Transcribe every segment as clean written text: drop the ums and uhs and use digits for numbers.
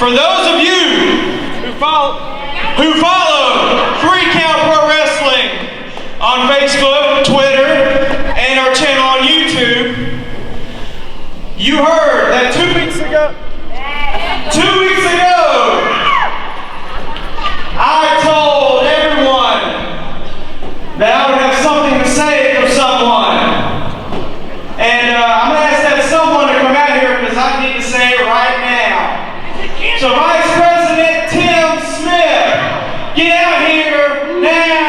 For those of you who follow 3 Count Pro Wrestling on Facebook, Twitter, and our channel on YouTube, you heard that 2 weeks ago, I told everyone that I would have something to say for someone. And I'm going to ask that someone to come out here because I need to say it right now. So Vice President Tim Smith, get out here now.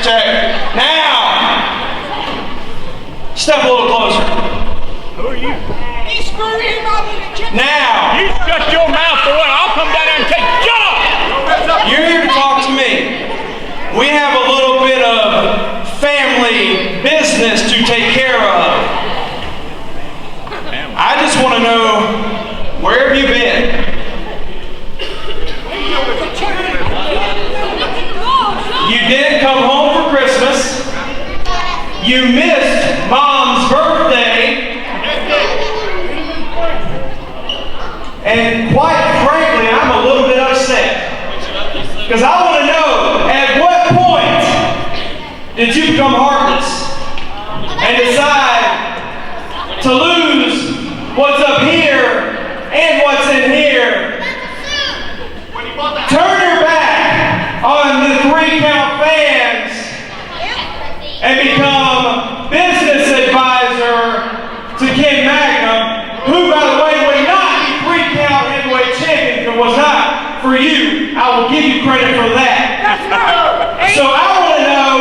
Check. Now, step a little closer. Who are you? Now, you shut your mouth, boy. I'll come down there and take shut up. You're here to talk to me. We have a little bit of family business to take care of. I just want to know, where have you been? You didn't come home for Christmas. You missed Mom's birthday. And quite frankly, I'm a little bit upset. Because I want to know, at what point did you become heartless and decide to lose what's up here and what's in here? Turn your back on the 3 Count fans and become business advisor to King Magnum, who, by the way, would not be 3 Count heavyweight champion if it was not for you. I will give you credit for that. So I want to know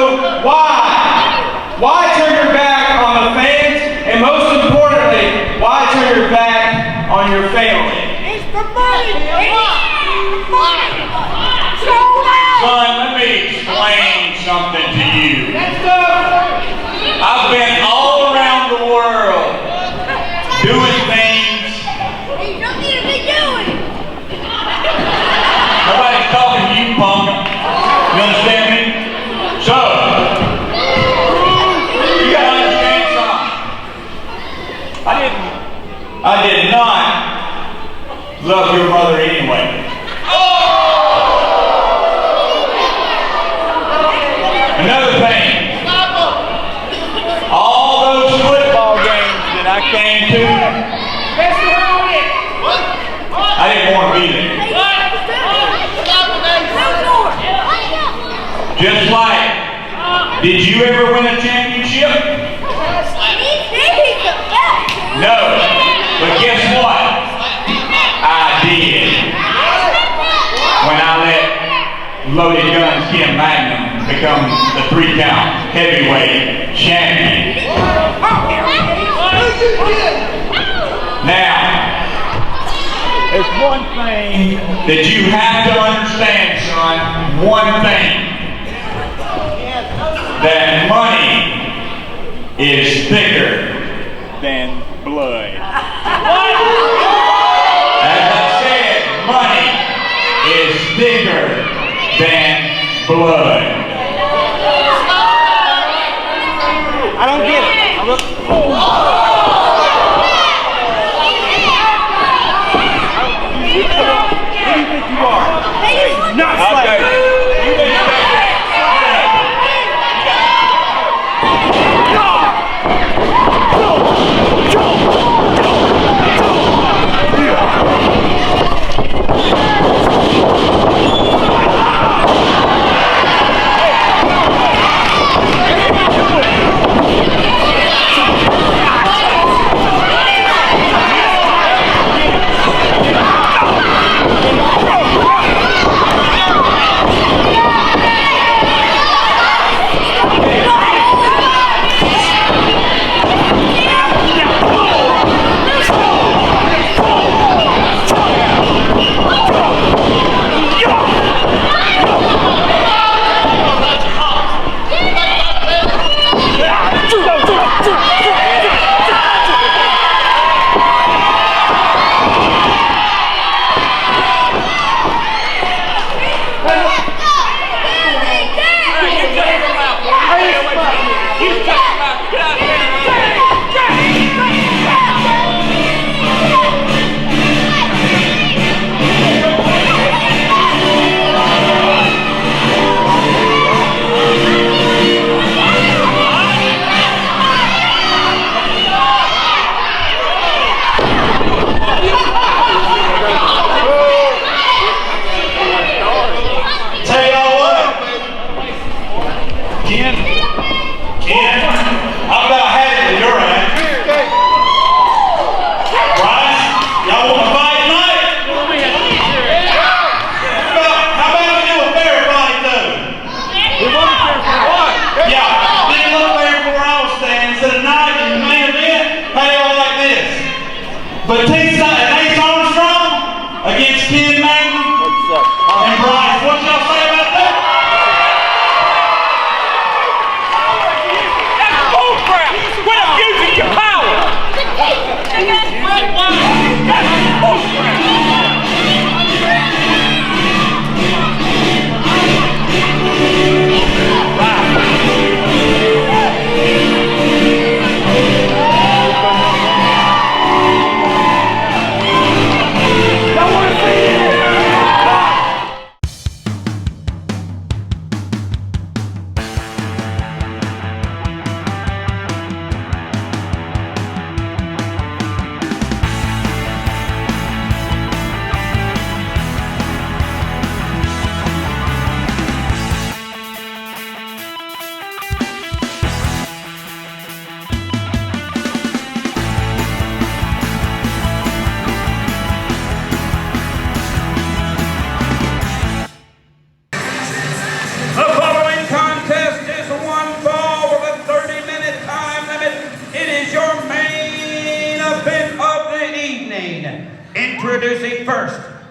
why. Why turn your back on the fans, and most importantly, why turn your back on your family? It's the money! Son, let me explain something to you. I've been all around the world doing things. You don't need to be doing. Nobody's talking to you, punk. You understand me? So, you gotta understand something. I did not love your mother anyway. Another thing, all those football games that I came to, I didn't want to be there. Just like, did you ever win a championship? No, but guess what? I did. When I let Loaded Guns Kim Magnum become the 3 Count heavyweight champion. Now, there's one thing that you have to understand, son. One thing. That money is thicker than blood. As I said, money is thicker than blood. I don't get it. Who do you think you are? Not slavery.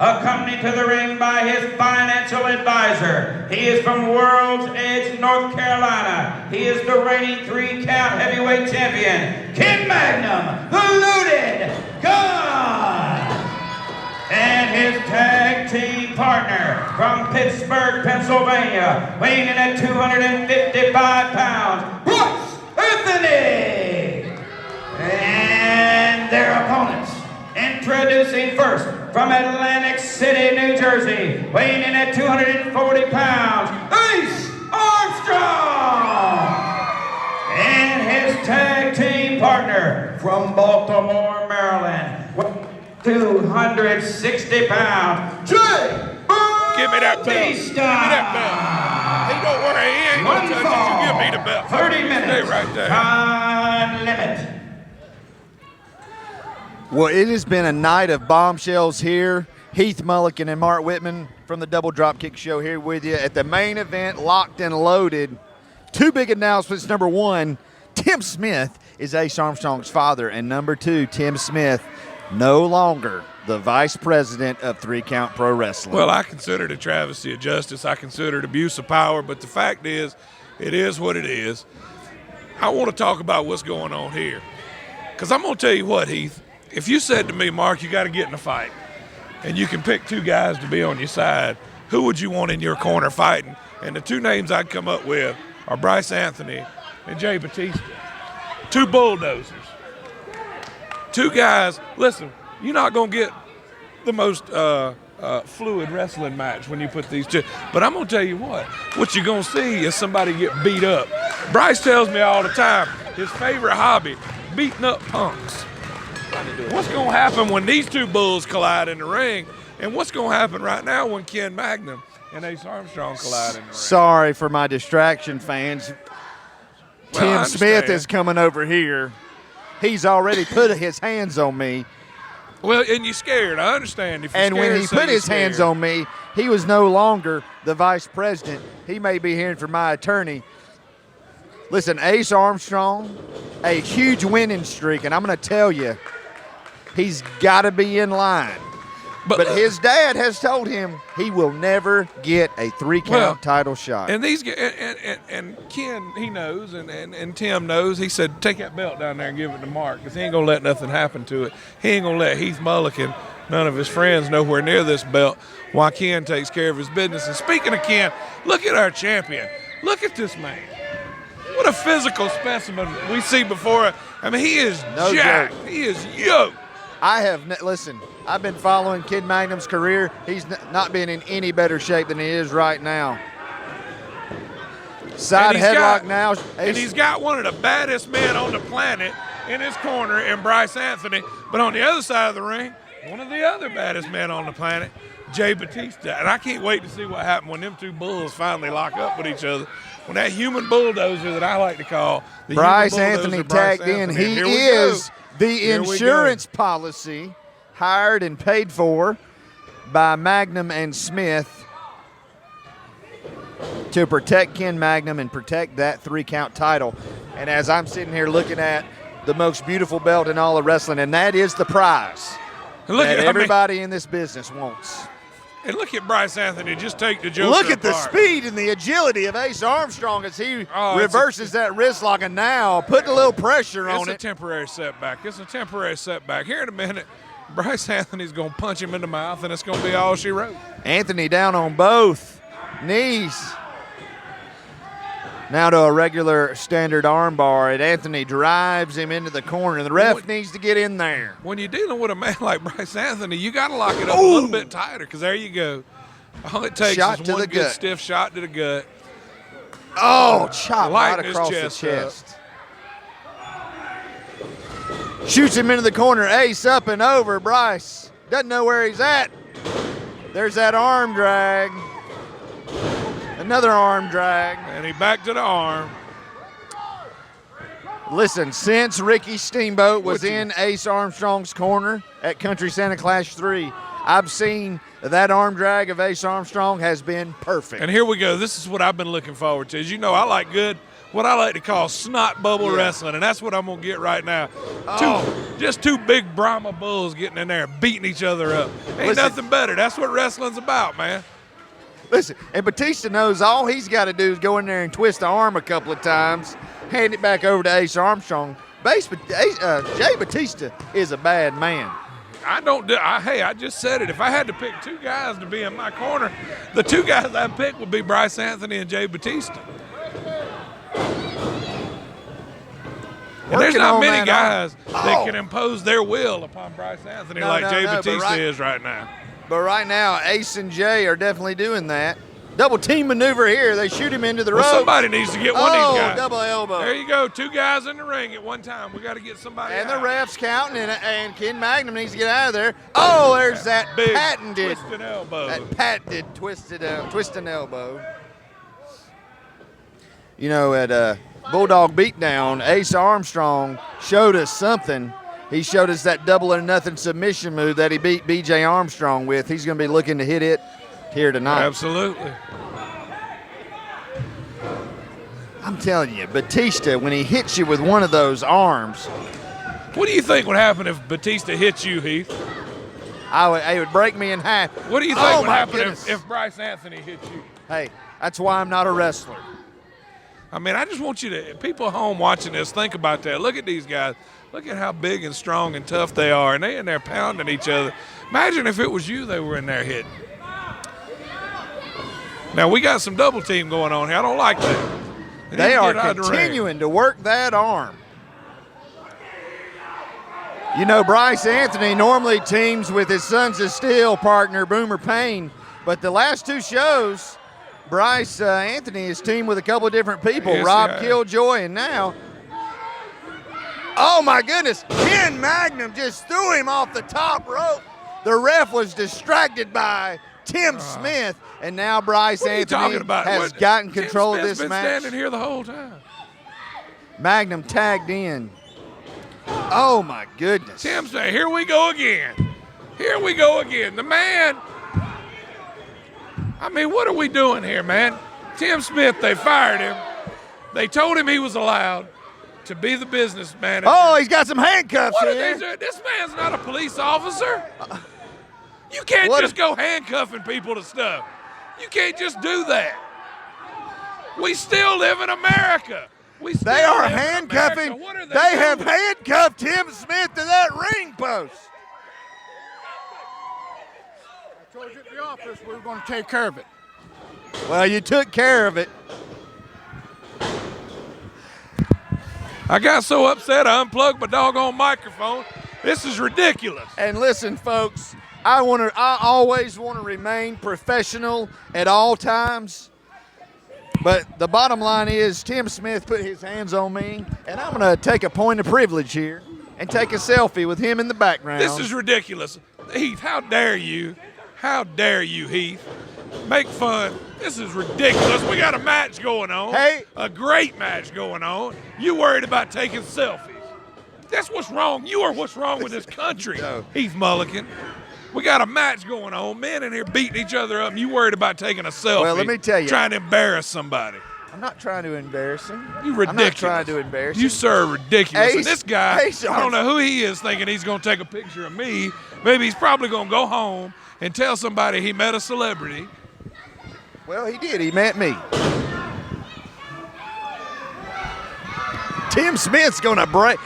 accompanied to the ring by his financial advisor. He is from World's Edge, North Carolina. He is the reigning 3-count heavyweight champion, Ken Magnum, the Loaded Gun. And his tag team partner from Pittsburgh, Pennsylvania, weighing in at 255 pounds, Brice Anthony. And their opponents, introducing first from Atlantic City, New Jersey, weighing in at 240 pounds, Brice Armstrong. And his tag team partner from Baltimore, Maryland, 260 pounds, Give me that belt. Batista. Give me that belt. He don't worry, he ain't gonna touch it. You give me the belt. 30 minutes. Stay right there. Time limit. Well, it has been a night of bombshells here. Heath Mulligan and Mark Whitman from the Double Dropkick Show here with you at the main event, Locked and Loaded. Two big announcements. Number one, Tim Smith is Ace Armstrong's father. And number two, Tim Smith no longer the vice president of 3-Count Pro Wrestling. Well, I consider it a travesty of justice. I consider it abuse of power. But the fact is, it is what it is. I want to talk about what's going on here. Because I'm going to tell you what, Heath. If you said to me, Mark, you got to get in a fight, and you can pick two guys to be on your side, who would you want in your corner fighting? And the two names I'd come up with are Brice Anthony and Jay Batista. Two bulldozers. Two guys, listen, you're not going to get the most fluid wrestling match when you put these two. But I'm going to tell you what you're going to see is somebody get beat up. Brice tells me all the time, his favorite hobby, beating up punks. What's going to happen when these two bulls collide in the ring? And what's going to happen right now when Ken Magnum and Ace Armstrong collide in the ring? Sorry for my distraction, fans. Well, Tim Smith is coming over here. He's already put his hands on me. Well, and you're scared. I understand. If you're And when scared, he say put you're his hands scared. on me, he was no longer the vice president. He may be hearing from my attorney. Listen, Ace Armstrong, a huge winning streak, and I'm going to tell you, he's got to be in line. But his dad has told him he will never get a 3-count title shot. And these and Ken, he knows, and Tim knows. He said, take that belt down there and give it to Mark, because he ain't gonna let nothing happen to it. He ain't gonna let Heath Mulligan, none of his friends, nowhere near this belt, while Ken takes care of his business. And speaking of Ken, look at our champion. Look at this man. What a physical specimen we see before us. I mean, he is No jacked. joke. He is yoked. Listen, I've been following Ken Magnum's career. He's not been in any better shape than he is right now. Side headlock now. And he's got one of the baddest men on the planet in his corner in Brice Anthony. But on the other side of the ring, one of the other baddest men on the planet, Jay Batista. And I can't wait to see what happens when them two bulls finally lock up with each other. When that human bulldozer that I like to call the Brice human bulldozer Anthony Brice tagged in. Anthony. He Here we is go. the Here we insurance go. policy hired and paid for by Magnum and Smith to protect Ken Magnum and protect that 3-count title. And as I'm sitting here looking at the most beautiful belt in all of wrestling, and that is the prize And look that at everybody in this business wants. And look at Brice Anthony just take the Joker Look at the apart. speed and the agility of Ace Armstrong as he Oh, reverses that wrist lock, and now putting a little pressure on It's a it. temporary setback. It's a temporary setback. Here in a minute, Brice Anthony's going to punch him in the mouth, and it's going to be all she wrote. Anthony down on both knees. Now to a regular standard arm bar, and Anthony drives him into the corner. The ref needs to get in there. When you're dealing with a man like Brice Anthony, you got to lock it up a little bit tighter, because there you go. All it takes Shot is to one the good gut. stiff shot to the gut. Oh, chop right Lighting his across the chest up. chest. Shoots him into the corner. Ace up and over. Brice doesn't know where he's at. There's that arm drag. Another arm drag. And he back to the arm. Listen, since Ricky Steamboat was What'd you- in Ace Armstrong's corner at Country Santa Clash 3, I've seen that arm drag of Ace Armstrong has been perfect. And here we go. This is what I've been looking forward to. As you know, I like good what I like to call snot bubble wrestling, and that's what I'm going to get right now. Just two big Brahma bulls getting in there beating each other up. Ain't nothing better. That's what wrestling's about, man. Listen, and Batista knows all he's got to do is go in there and twist the arm a couple of times, hand it back over to Ace Armstrong. Jay Batista is a bad man. I just said it. If I had to pick two guys to be in my corner, the two guys I'd pick would be Brice Anthony and Jay Batista. And there's not many guys that can impose their will upon Brice Anthony like Jay Batista is right now. But right now, Ace and Jay are definitely doing that. Double team maneuver here. They shoot him into the ropes. Somebody needs to get one of these guys. Double elbow. There you go. Two guys in the ring at one time. We got to get somebody And out. the ref's counting, and Ken Magnum needs to get out of there. Oh, there's that big patented twisted elbow. That patented twisting elbow. You know, at Bulldog Beatdown, Ace Armstrong showed us something. He showed us that double or nothing submission move that he beat B.J. Armstrong with. He's going to be looking to hit it here tonight. Absolutely. I'm telling you, Batista, when he hits you with one of those arms. What do you think would happen if Batista hit you, Heath? It would break me in half. What do you think would happen if Brice Anthony hit you? Hey, that's why I'm not a wrestler. I mean, I just want you to, people at home watching this, think about that. Look at these guys. Look at how big and strong and tough they are, and they in there pounding each other. Imagine if it was you they were in there hitting. Now, we got some double team going on here. I don't like that. They are continuing to work that arm. You know, Brice Anthony normally teams with his Sons of Steel partner, Boomer Payne, but the last two shows, Brice Anthony is teamed with a couple of different people, Yes, Rob Killjoy, and now, oh my goodness, Ken Magnum just threw him off the top rope. The ref was distracted by Tim Smith, and now Brice Anthony has gotten control of this match. Tim Smith's been standing here the whole time. Magnum tagged in. Oh my goodness. Tim said, here we go again. Here we go again. The man, I mean, what are we doing here, man? Tim Smith, they fired him. They told him he was allowed to be the business manager. Oh, he's got some handcuffs What are here. they doing? This man's not a police officer. You can't just go handcuffing people to stuff. You can't just do that. We still live in America. They are handcuffing. They have handcuffed Tim Smith to that ring post. I told you at the office we were going to take care of it. Well, you took care of it. I got so upset I unplugged my doggone microphone. This is ridiculous. And listen, folks, I always want to remain professional at all times. But the bottom line is Tim Smith put his hands on me, and I'm going to take a point of privilege here and take a selfie with him in the background. This is ridiculous. Heath, how dare you? How dare you, Heath? Make fun. This is ridiculous. We got a match going on. Hey. A great match going on. You worried about taking selfies. That's what's wrong. You are what's wrong with this country, No. Heath Mulligan. We got a match going on. Men in here beating each other up, and you worried about taking a selfie. Well, let me tell you. Trying to embarrass somebody. I'm not trying to embarrass him. You ridiculous. I'm not trying to embarrass him. You, sir, are ridiculous. And this guy, Ace I don't know who he is thinking he's going to take a picture of me. Maybe he's probably going to go home and tell somebody he met a celebrity. Well, he did. He met me. Tim Smith's going to break.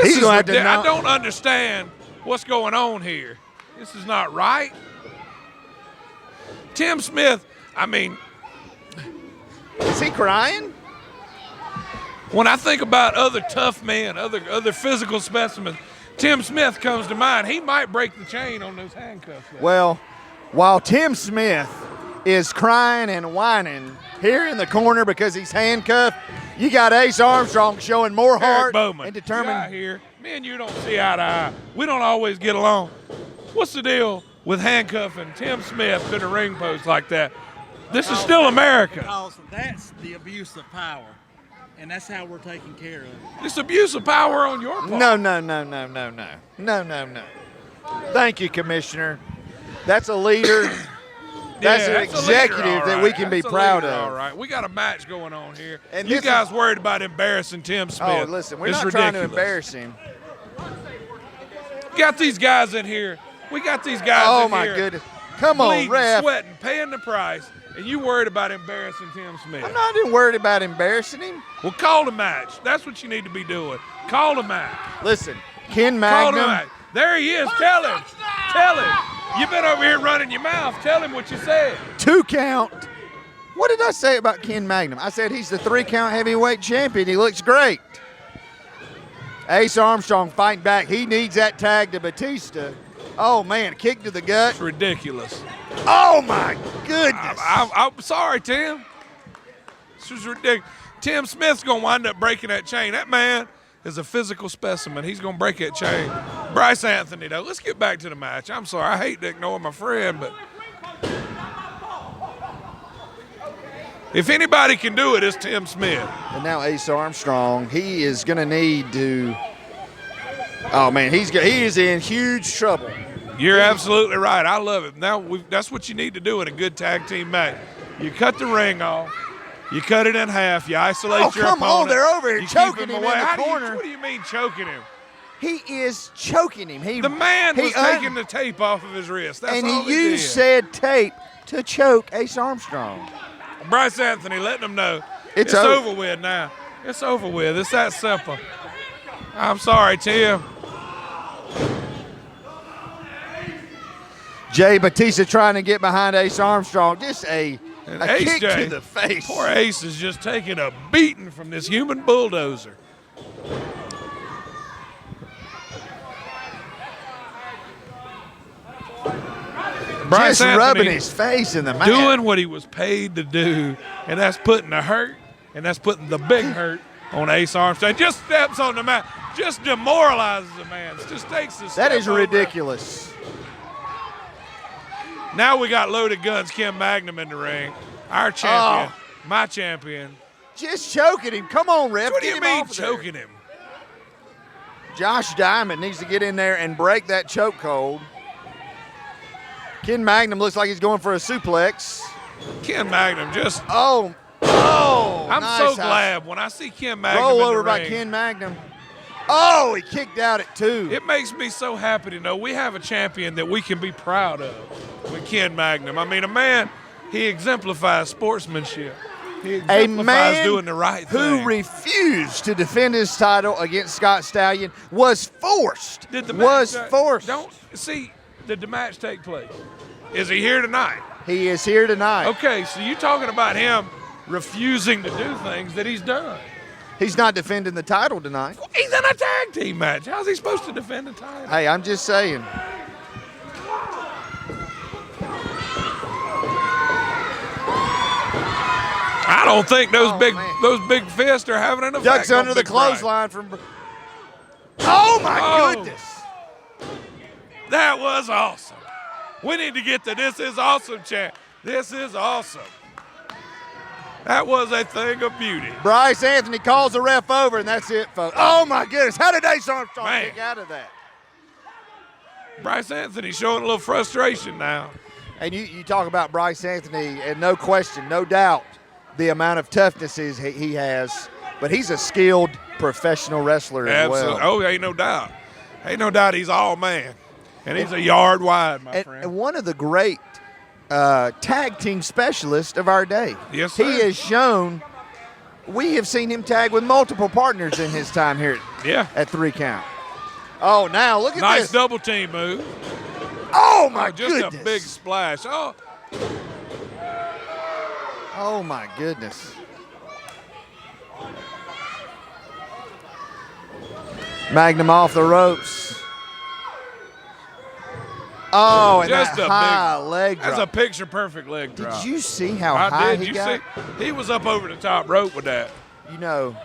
He's going to have to I don't understand what's going on here. This is not right. Tim Smith, I mean, Is he crying? when I think about other tough men, other physical specimens, Tim Smith comes to mind. He might break the chain on those handcuffs. Well, while Tim Smith is crying and whining here in the corner because he's handcuffed, you got Ace Armstrong showing more Eric heart Bowman, and you out determined. here. Me and you don't see eye to eye. We don't always get along. What's the deal with handcuffing Tim Smith to the ring post like that? This is still America. Because that's the abuse of power, and that's how we're taking care of it. This abuse of power on your part. No. Thank you, Commissioner. That's a leader. That's Yeah, an that's a executive leader, all that right. we can be That's a proud leader, of. All right, we got a match going on here. And You this guys worried about embarrassing Tim Smith? Oh, listen, we're It's not trying to ridiculous. embarrass him. Got these guys in here. We got these guys Oh in my here. goodness! Come on, Bleeding, ref. sweating, paying the price, and you worried about embarrassing Tim Smith. I'm not even worried about embarrassing him. Well, call the match. That's what you need to be doing. Call the match. Listen, Ken Call the Magnum. match. There he is. Tell him. Tell him. You've been over here running your mouth. Tell him what you said. 2 count. What did I say about Ken Magnum? I said he's the 3 count heavyweight champion. He looks great. Ace Armstrong fighting back. He needs that tag to Batista. Oh, man, kick to the gut. It's ridiculous. Oh, my goodness. I'm sorry, Tim. This is ridiculous. Tim Smith's going to wind up breaking that chain. That man is a physical specimen. He's going to break that chain. Brice Anthony, though. Let's get back to the match. I'm sorry. I hate to ignore my friend, but if anybody can do it, it's Tim Smith. And now Ace Armstrong, he is going to need to – oh, man, he is in huge trouble. You're absolutely right. I love it. Now, that's what you need to do in a good tag team match. You cut the ring off. You cut it in half. You isolate your opponent. Come on, they're over here You choking keep him away. in the How do you- corner. What do you mean choking him? He is choking him. The man was taking the tape off of his wrist. That's and all he he used did. said tape to choke Ace Armstrong. Brice Anthony letting them know It's over. over. With now. It's over with. It's that simple. I'm sorry, Tim. Jay Batista trying to get behind Ace Armstrong. Just a Ace kick Jay, to the face. Poor Ace is just taking a beating from this human bulldozer. Brice Just Anthony rubbing his face in the mat. doing what he was paid to do, and that's putting the hurt, and that's putting the big hurt on Ace Armstrong. Just steps on the mat, just demoralizes the man. Just takes the That step is over. ridiculous. Now we got loaded guns, Kim Magnum in the ring. Our champion, my champion. Just choking him. Come on, ref. What do Get you him mean off of there. choking him? Josh Diamond needs to get in there and break that chokehold. Ken Magnum looks like he's going for a suplex. Kim Magnum just. Oh, I'm nice so house. glad when I see Kim Magnum Roll in the over by ring. Ken Magnum. Oh, he kicked out at 2. It makes me so happy to know we have a champion that we can be proud of with Ken Magnum. I mean, a man, he exemplifies sportsmanship. He A exemplifies man doing the right who thing. refused to defend his title against Scott Stallion was forced. Did the was match, forced. Don't see. Did the match take place? Is he here tonight? He is here tonight. Okay, so you're talking about him refusing to do things that he's done. He's not defending the title tonight. He's in a tag team match. How's he supposed to defend the title? Hey, I'm just saying. I don't think those man. those big fists are having an effect. Ducks on under the Big Brice. clothesline from. Oh my Oh. goodness! That was awesome. We need to get the This Is Awesome chant. This is awesome. That was a thing of beauty. Brice Anthony calls the ref over, and that's it, folks. Oh my goodness! How did Ace Armstrong Man. kick out of that? Brice Anthony showing a little frustration now. And you talk about Brice Anthony, and no question, no doubt, the amount of toughness he has. But he's a skilled professional wrestler as Absolutely. well. Oh, ain't no doubt. Ain't no doubt he's all man. And he's a yard wide, my friend. And one of the great tag team specialists of our day. Yes, He sir. has shown, we have seen him tag with multiple partners in his time here Yeah. at 3 count. Oh, now look at Nice this. double team move. Oh, my Just goodness. a big splash. Oh, Oh, my goodness. Magnum off the ropes. Oh, and just that a high big leg That's a drop. picture perfect leg drop. Did you see how I high did. he You got? see? He was up over the top rope with that. You know,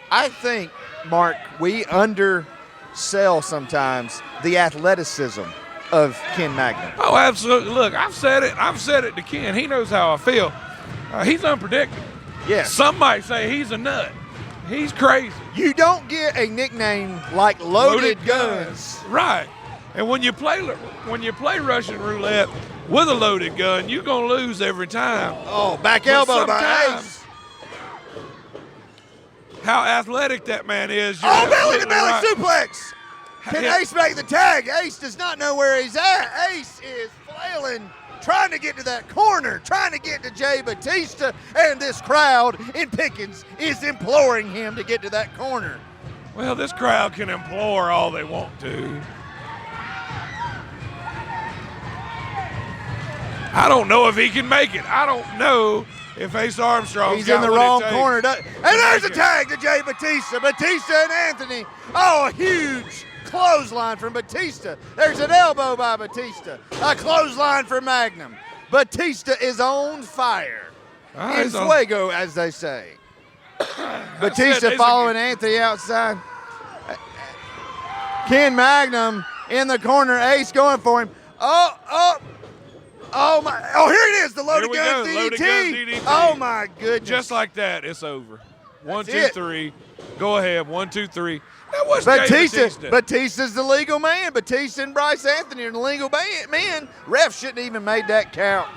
I think, Mark, we undersell sometimes the athleticism of Ken Magnum. Oh, absolutely. Look, I've said it. I've said it to Ken. He knows how I feel. He's unpredictable. Yes. Some might say he's a nut. He's crazy. You don't get a nickname like Loaded Guns. Right. And when you play Russian roulette with a loaded gun, you're gonna lose every time. Oh, back elbow by Ace. How athletic that man is. Oh, belly to belly right. suplex. Can Ace make the tag? Ace does not know where he's at. Ace is flailing, trying to get to that corner, trying to get to Jay Batista, and this crowd in Pickens is imploring him to get to that corner. Well, this crowd can implore all they want to. I don't know if he can make it. I don't know if Ace Armstrong. He's in the wrong corner. And there's a tag to Jay Batista. Batista and Anthony. Oh, a huge clothesline from Batista. There's an elbow by Batista. A clothesline for Magnum. Batista is on fire. In fuego, as they say. Batista following Anthony outside. Ken Magnum in the corner. Ace going for him. Oh my! Oh, here it is, the loaded gun DDT. Loaded gun DDT. Oh my goodness! Just like that, it's over. One, That's two, it. three. Go ahead. 1, 2, 3. That was Batista. Batista's the legal man. Batista and Brice Anthony are the legal man. Ref shouldn't even made that count.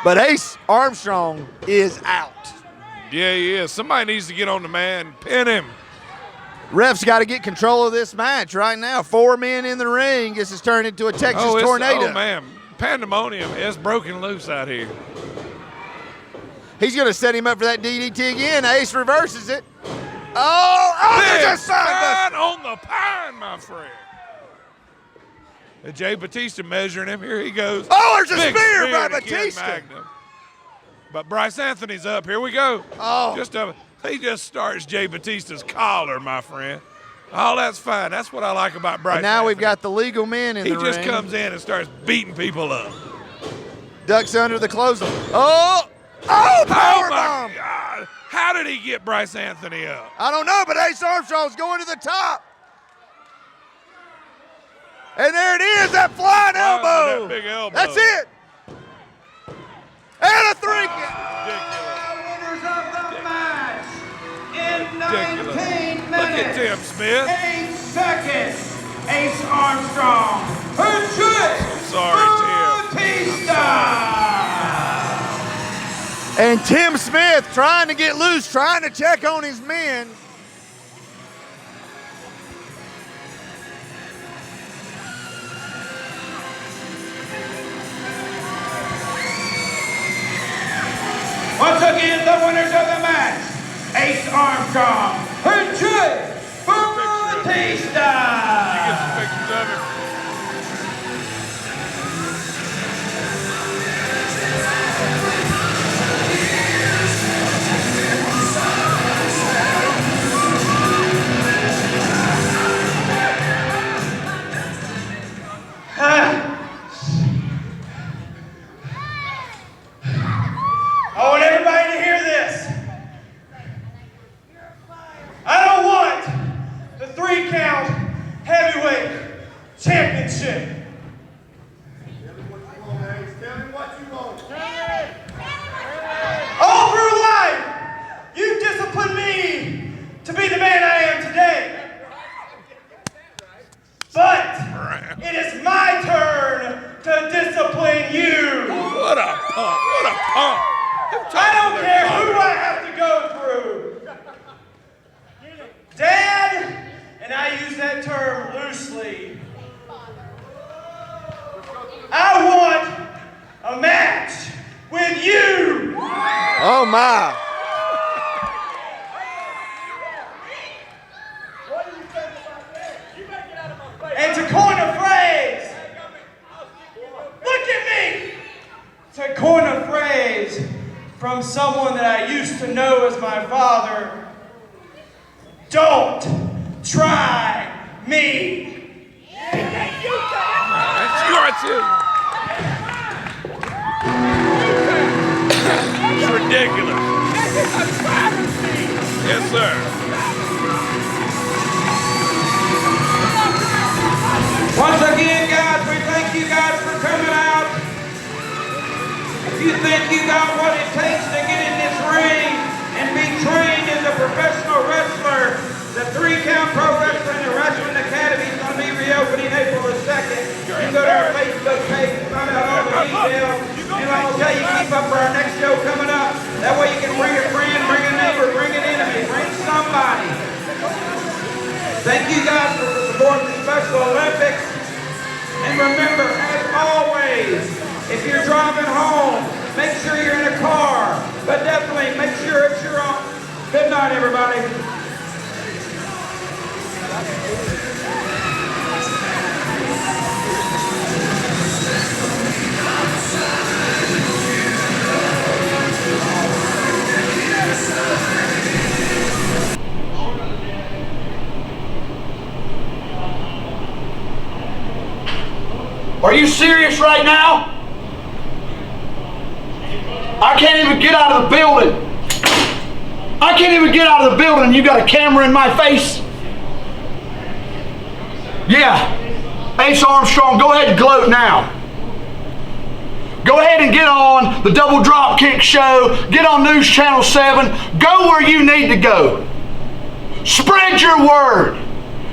But Ace Armstrong is out. Yeah, he is. Somebody needs to get on the man, pin him. Ref's got to get control of this match right now. 4 men in the ring. This has turned into a Texas tornado. Oh, man. Pandemonium is broken loose out here. He's going to set him up for that DDT again. Ace reverses it. Oh, there's a sign on the pine, my friend. Jay Batista measuring him. Here he goes. Oh, there's a Big spear by to Ken Batista. Magnum. But Brice Anthony's up. Here we go. Oh. He just starts Jay Batista's collar, my friend. Oh, that's fine. That's what I like about Brice. And now Anthony. we've got the legal men in the ring. He just comes in and starts beating people up. Ducks under the clothesline. Oh, powerbomb. My God. How did he get Brice Anthony up? I don't know, but Ace Armstrong's going to the top. And there it is, that flying elbow. That big elbow. That's it. And a 3 Ridiculous. Winners of the match in 19 Look minutes. at Tim Smith. 8 seconds. Ace Armstrong. Sorry, Tim. Batista. And Tim Smith trying to get loose, trying to check on his men. Once again, the winners of the match, Ace Armstrong and Jay Batista. Get some pictures of him. I want everybody to hear this. I don't want the 3-count heavyweight championship. All through life, you disciplined me to be the man I am today. But it is my turn to discipline you. What a pump. What a pump. I don't care who I have to go through. Dad, and I use that term loosely, I want a match with you. Oh, my. And to coin a phrase, look at me. To coin a phrase from someone that I used to know as my father, don't try me. That's you. It's ridiculous. Yes, sir. Once again, guys, we thank you guys for coming out. If you think you got what it takes to get in this ring and be trained as a professional wrestler, the 3-Count Pro Wrestling and Wrestling Academy is going to be real can go to our Facebook page and find out all the details. And I'll tell you, keep up for our next show coming up. That way you can bring a friend, bring a neighbor, bring an enemy, bring somebody. Thank you guys for supporting the Special Olympics. And remember, as always, if you're driving home, make sure you're in a car. But definitely make sure it's your own. Good night, everybody. Are you serious right now? I can't even get out of the building. I can't even get out of the building and you got a camera in my face? Yeah. Ace Armstrong, go ahead and gloat now. Go ahead and get on the Double Drop Kick show. Get on News Channel 7. Go where you need to go. Spread your word.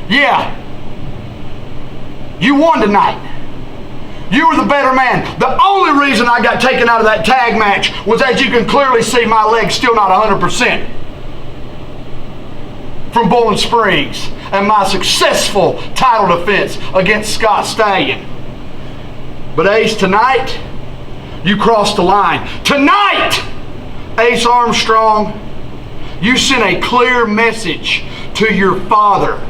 Yeah. You won tonight. You were the better man. The only reason I got taken out of that tag match was, as you can clearly see, my leg's still not 100% from Bowling Springs and my successful title defense against Scott Stallion. But Ace, tonight, you crossed the line. Tonight, Ace Armstrong, you sent a clear message to your father,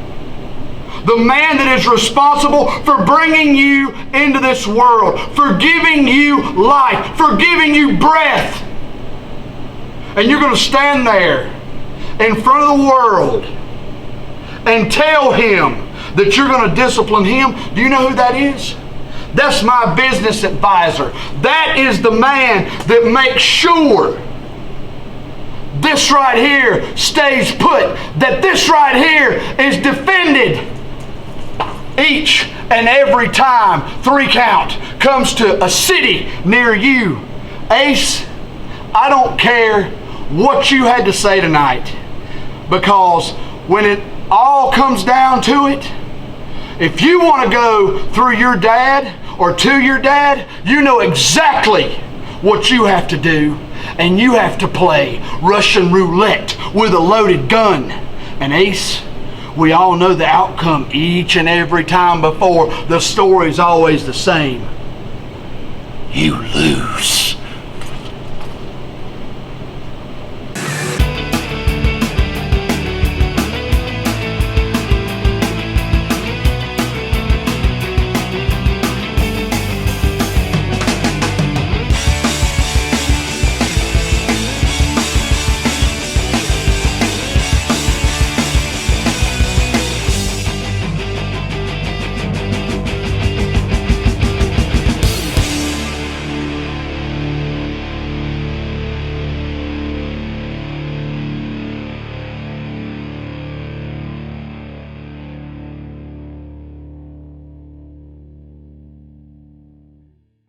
the man that is responsible for bringing you into this world, for giving you life, for giving you breath. And you're going to stand there in front of the world and tell him that you're going to discipline him. Do you know who that is? That's my business advisor. That is the man that makes sure this right here stays put, that this right here is defended each and every time 3 count comes to a city near you. Ace, I don't care what you had to say tonight, because when it all comes down to it, if you want to go through your dad or to your dad, you know exactly what you have to do, and you have to play Russian roulette with a loaded gun. And Ace, we all know the outcome each and every time before. The story's always the same. You lose.